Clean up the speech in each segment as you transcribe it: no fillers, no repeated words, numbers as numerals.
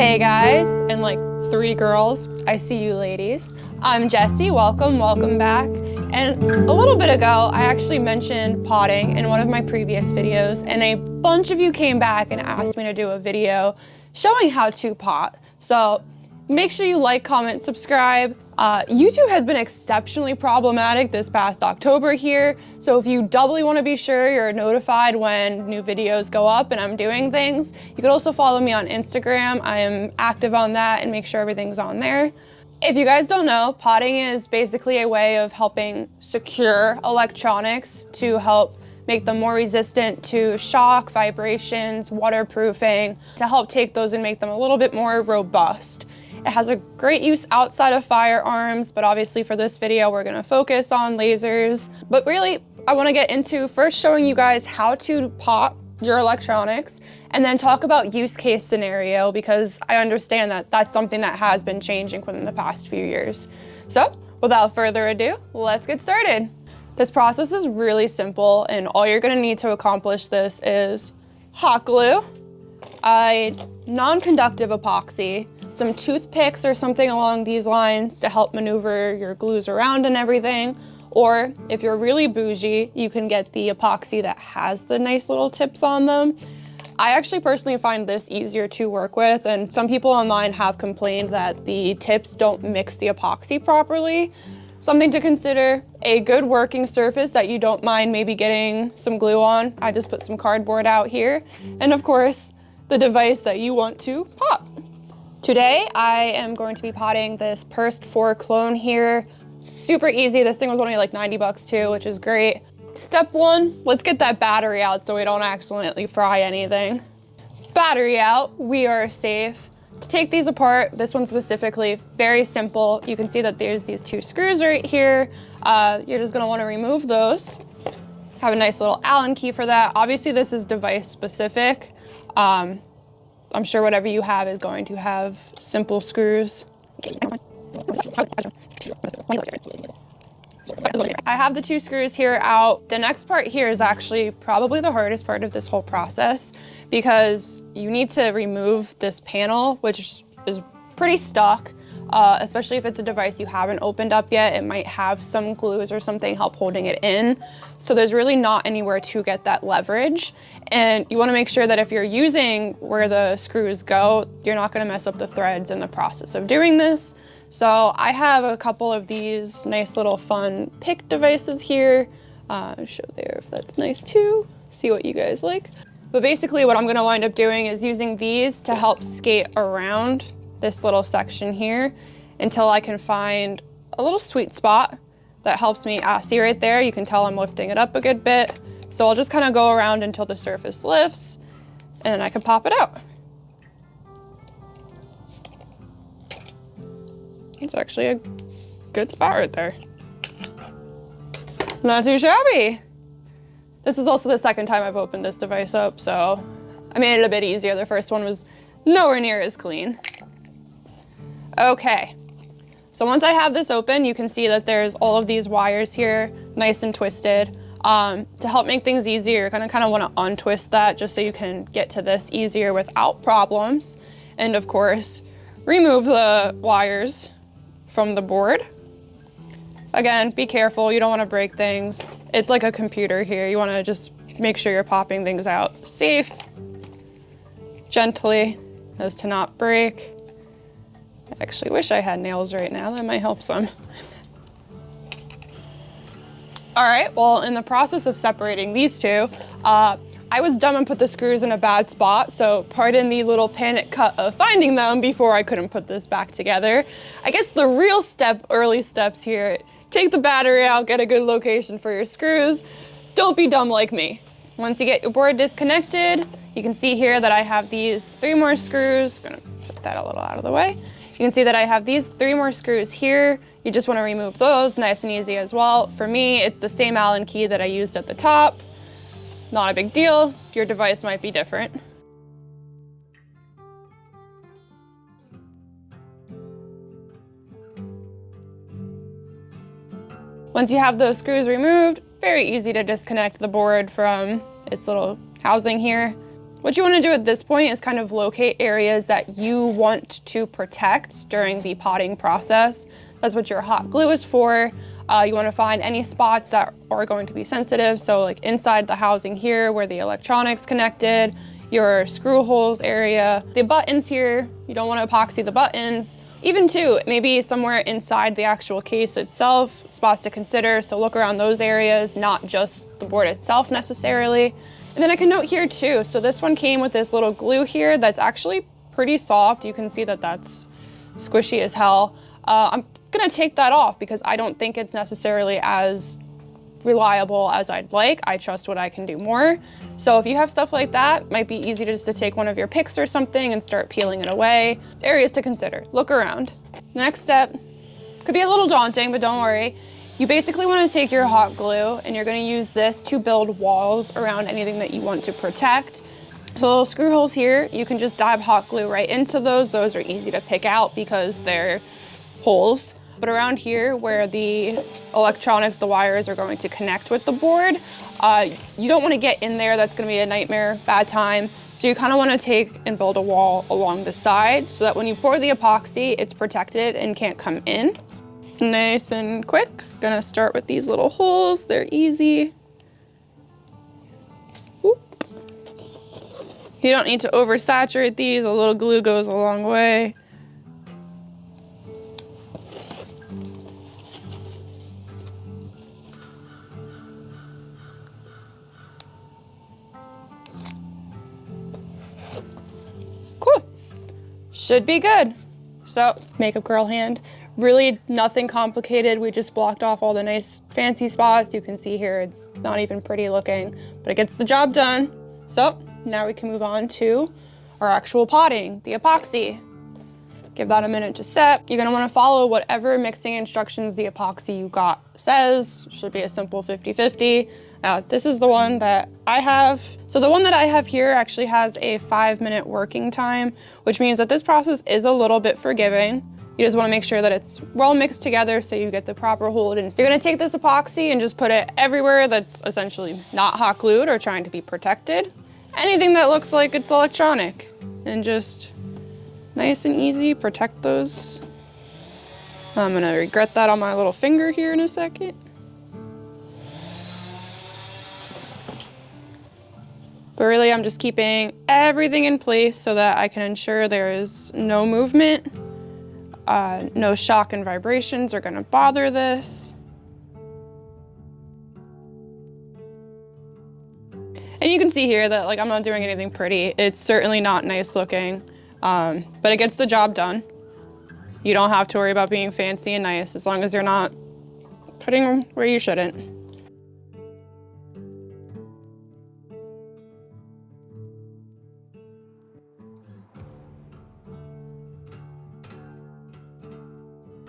Hey guys, and like 3 girls, I see you ladies. I'm Jessie, welcome back. And a little bit ago, I actually mentioned potting in one of my previous videos, and a bunch of you came back and asked me to do a video showing how to pot. So make sure you like, comment, subscribe. YouTube has been exceptionally problematic this past October here, so if you doubly want to be sure you're notified when new videos go up and I'm doing things, you can also follow me on Instagram. I am active on that and make sure everything's on there. If you guys don't know, potting is basically a way of helping secure electronics to help make them more resistant to shock, vibrations, waterproofing, to help take those and make them a little bit more robust. It has a great use outside of firearms, but obviously for this video, we're gonna focus on lasers. But really, I wanna get into first showing you guys how to pot your electronics, and then talk about use case scenario, because I understand that that's something that has been changing within the past few years. So without further ado, let's get started. This process is really simple, and all you're gonna need to accomplish this is hot glue, a non-conductive epoxy, some toothpicks or something along these lines to help maneuver your glues around and everything. Or if you're really bougie, you can get the epoxy that has the nice little tips on them. I actually personally find this easier to work with, and some people online have complained that the tips don't mix the epoxy properly. Something to consider: a good working surface that you don't mind maybe getting some glue on. I just put some cardboard out here. And of course, the device that you want to pot. Today, I am going to be potting this Pursed 4 clone here. Super easy. This thing was only like 90 bucks too, which is great. Step 1, let's get that battery out so we don't accidentally fry anything. Battery out, we are safe. To take these apart, this one specifically, very simple. You can see that there's these 2 screws right here. You're just gonna wanna remove those. Have a nice little Allen key for that. Obviously this is device specific. I'm sure whatever you have is going to have simple screws. I have the 2 screws here out. The next part here is actually probably the hardest part of this whole process, because you need to remove this panel, which is pretty stuck, especially if it's a device you haven't opened up yet. It might have some glues or something help holding it in. So there's really not anywhere to get that leverage. And you wanna make sure that if you're using where the screws go, you're not gonna mess up the threads in the process of doing this. So I have a couple of these nice little fun pick devices here. Show there if that's nice too. See what you guys like. But basically what I'm gonna wind up doing is using these to help skate around this little section here until I can find a little sweet spot that helps me. See right there, you can tell I'm lifting it up a good bit. So I'll just kind of go around until the surface lifts, and then I can pop it out. It's actually a good spot right there. Not too shabby. This is also the second time I've opened this device up, so I made it a bit easier. The first one was nowhere near as clean. Okay, so once I have this open, you can see that there's all of these wires here, nice and twisted. To help make things easier, you're gonna kind of want to untwist that just so you can get to this easier without problems. And of course, remove the wires from the board. Again, be careful, you don't want to break things. It's like a computer here. You want to just make sure you're popping things out safe, gently, as to not break. I actually wish I had nails right now. That might help some. All right, well, in the process of separating these 2, I was dumb and put the screws in a bad spot, so pardon the little panic cut of finding them before I couldn't put this back together. I guess the real early steps here, take the battery out, get a good location for your screws. Don't be dumb like me. Once you get your board disconnected, you can see here that I have these 3 more screws. I'm gonna put that a little out of the way. You can see that I have these 3 more screws here. You just wanna remove those, nice and easy as well. For me, it's the same Allen key that I used at the top. Not a big deal. Your device might be different. Once you have those screws removed, very easy to disconnect the board from its little housing here. What you want to do at this point is kind of locate areas that you want to protect during the potting process. That's what your hot glue is for. You want to find any spots that are going to be sensitive. So like inside the housing here where the electronics connected, your screw holes area, the buttons here, you don't want to epoxy the buttons. Even too, maybe somewhere inside the actual case itself, spots to consider. So look around those areas, not just the board itself necessarily. And then I can note here too, so this one came with this little glue here that's actually pretty soft. You can see that that's squishy as hell. I'm gonna take that off because I don't think it's necessarily as reliable as I'd like. I trust what I can do more. So if you have stuff like that, it might be easy just to take one of your picks or something and start peeling it away. Areas to consider, look around. Next step, could be a little daunting, but don't worry. You basically want to take your hot glue and you're going to use this to build walls around anything that you want to protect. So little screw holes here, you can just dab hot glue right into those. Those are easy to pick out because they're holes. But around here where the electronics, the wires are going to connect with the board, you don't want to get in there. That's going to be a nightmare, bad time. So you kind of want to take and build a wall along the side so that when you pour the epoxy, it's protected and can't come in. Nice and quick. Gonna start with these little holes. They're easy. Whoop. You don't need to oversaturate these. A little glue goes a long way. Cool. Should be good. So, makeup girl hand. Really nothing complicated. We just blocked off all the nice fancy spots. You can see here it's not even pretty looking, but it gets the job done. So now we can move on to our actual potting, the epoxy. Give that a minute to set. You're gonna wanna follow whatever mixing instructions the epoxy you got says. Should be a simple 50-50. This is the one that I have. So the one that I have here actually has a 5-minute working time, which means that this process is a little bit forgiving. You just want to make sure that it's well mixed together so you get the proper hold. And you're going to take this epoxy and just put it everywhere that's essentially not hot glued or trying to be protected. Anything that looks like it's electronic. And just nice and easy, protect those. I'm going to regret that on my little finger here in a second. But really, I'm just keeping everything in place so that I can ensure there is no movement. No shock and vibrations are gonna bother this. And you can see here that like I'm not doing anything pretty. It's certainly not nice looking, but it gets the job done. You don't have to worry about being fancy and nice as long as you're not putting where you shouldn't.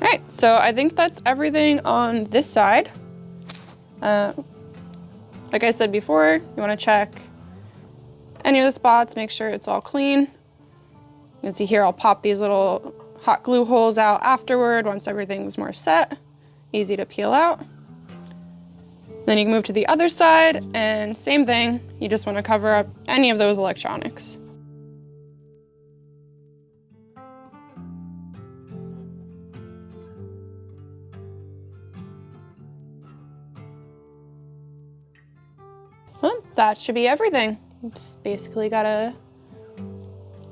All right, so I think that's everything on this side. Like I said before, you wanna check any of the spots, make sure it's all clean. You can see here, I'll pop these little hot glue holes out afterward once everything's more set. Easy to peel out. Then you can move to the other side and same thing, you just wanna cover up any of those electronics. Well, that should be everything. Just basically gotta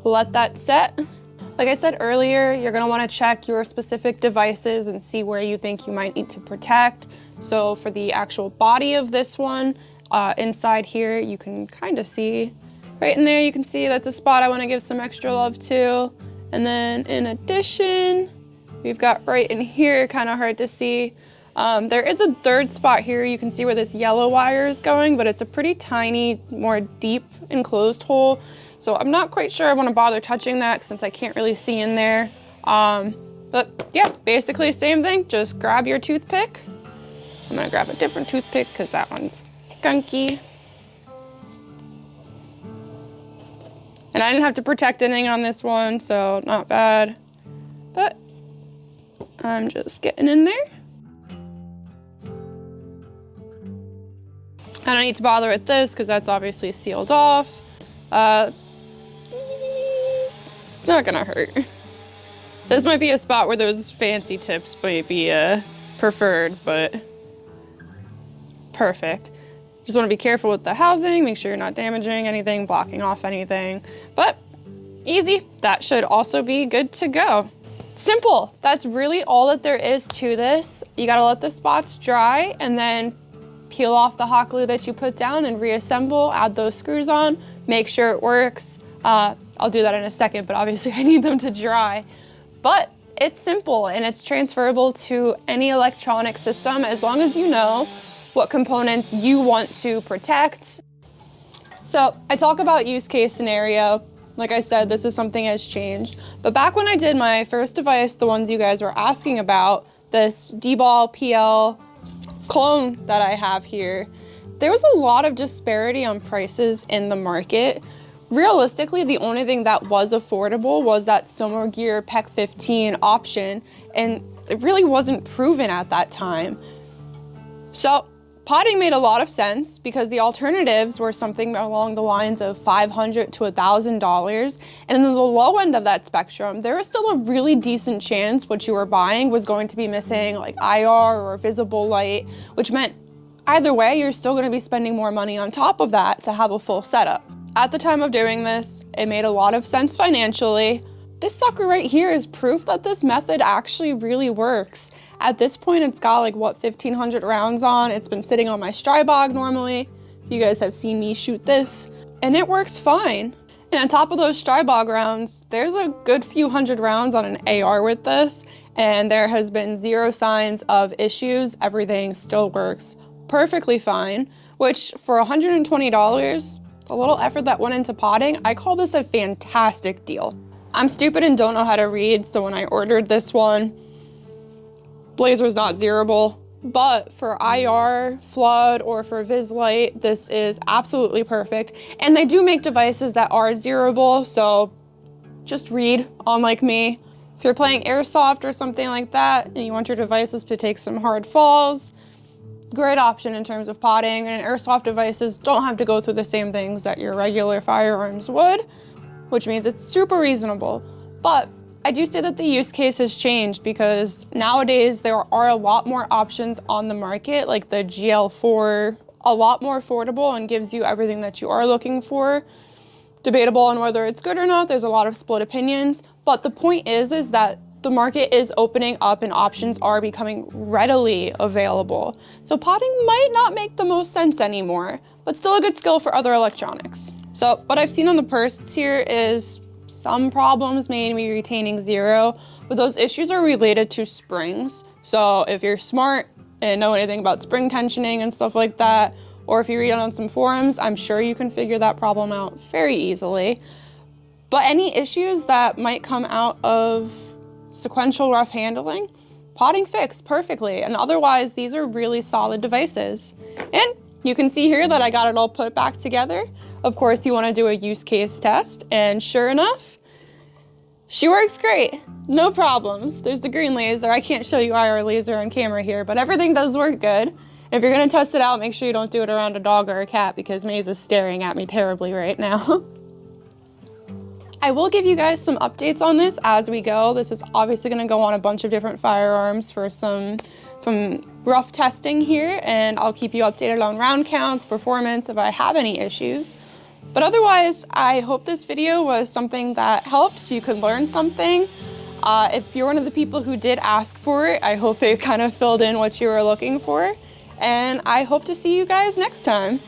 let that set. Like I said earlier, you're gonna wanna check your specific devices and see where you think you might need to protect. So for the actual body of this one, inside here, you can kind of see, right in there, you can see that's a spot I wanna give some extra love to. And then in addition, we've got right in here, kind of hard to see. There is a third spot here. You can see where this yellow wire is going, but it's a pretty tiny, more deep enclosed hole. So I'm not quite sure I want to bother touching that since I can't really see in there. But yeah, basically same thing. Just grab your toothpick. I'm gonna grab a different toothpick because that one's gunky. And I didn't have to protect anything on this one, so not bad. But I'm just getting in there. I don't need to bother with this because that's obviously sealed off. It's not gonna hurt. This might be a spot where those fancy tips might be preferred, but perfect. Just want to be careful with the housing, make sure you're not damaging anything, blocking off anything, but easy. That should also be good to go. Simple. That's really all that there is to this. You gotta let the spots dry and then peel off the hot glue that you put down and reassemble, add those screws on, make sure it works. I'll do that in a second, but obviously I need them to dry. But it's simple and it's transferable to any electronic system as long as you know what components you want to protect. So I talk about use case scenario. Like I said, this is something has changed. But back when I did my first device, the ones you guys were asking about, this D-Ball PL clone that I have here, there was a lot of disparity on prices in the market. Realistically, the only thing that was affordable was that Somogear PEC 15 option, and it really wasn't proven at that time. So potting made a lot of sense because the alternatives were something along the lines of $500 to $1,000. And in the low end of that spectrum, there was still a really decent chance what you were buying was going to be missing like IR or visible light, which meant either way, you're still gonna be spending more money on top of that to have a full setup. At the time of doing this, it made a lot of sense financially. This sucker right here is proof that this method actually really works. At this point, it's got like, what, 1,500 rounds on. It's been sitting on my Strybog normally. You guys have seen me shoot this, and it works fine. And on top of those Strybog rounds, there's a good few hundred rounds on an AR with this, and there has been zero signs of issues. Everything still works perfectly fine, which for $120, a little effort that went into potting, I call this a fantastic deal. I'm stupid and don't know how to read, so when I ordered this one, Blazer's not zeroable, but for IR, flood, or for Viz Light, this is absolutely perfect. And they do make devices that are zeroable, so just read, unlike me. If you're playing airsoft or something like that, and you want your devices to take some hard falls, great option in terms of potting, and airsoft devices don't have to go through the same things that your regular firearms would, which means it's super reasonable. But I do say that the use case has changed because nowadays there are a lot more options on the market, like the GL4, a lot more affordable and gives you everything that you are looking for. Debatable on whether it's good or not, there's a lot of split opinions, but the point is that the market is opening up and options are becoming readily available. So potting might not make the most sense anymore, but still a good skill for other electronics. So what I've seen on the purse here is some problems may be retaining zero, but those issues are related to springs. So if you're smart and know anything about spring tensioning and stuff like that, or if you read on some forums, I'm sure you can figure that problem out very easily. But any issues that might come out of sequential rough handling, potting fixed perfectly. And otherwise, these are really solid devices. And you can see here that I got it all put back together. Of course, you want to do a use case test, and sure enough, she works great. No problems. There's the green laser. I can't show you IR laser on camera here, but everything does work good. If you're going to test it out, make sure you don't do it around a dog or a cat because Maze is staring at me terribly right now. I will give you guys some updates on this as we go. This is obviously going to go on a bunch of different firearms for some rough testing here, and I'll keep you updated on round counts, performance, if I have any issues. But otherwise, I hope this video was something that helps. You could learn something. If you're one of the people who did ask for it, I hope it kind of filled in what you were looking for. And I hope to see you guys next time.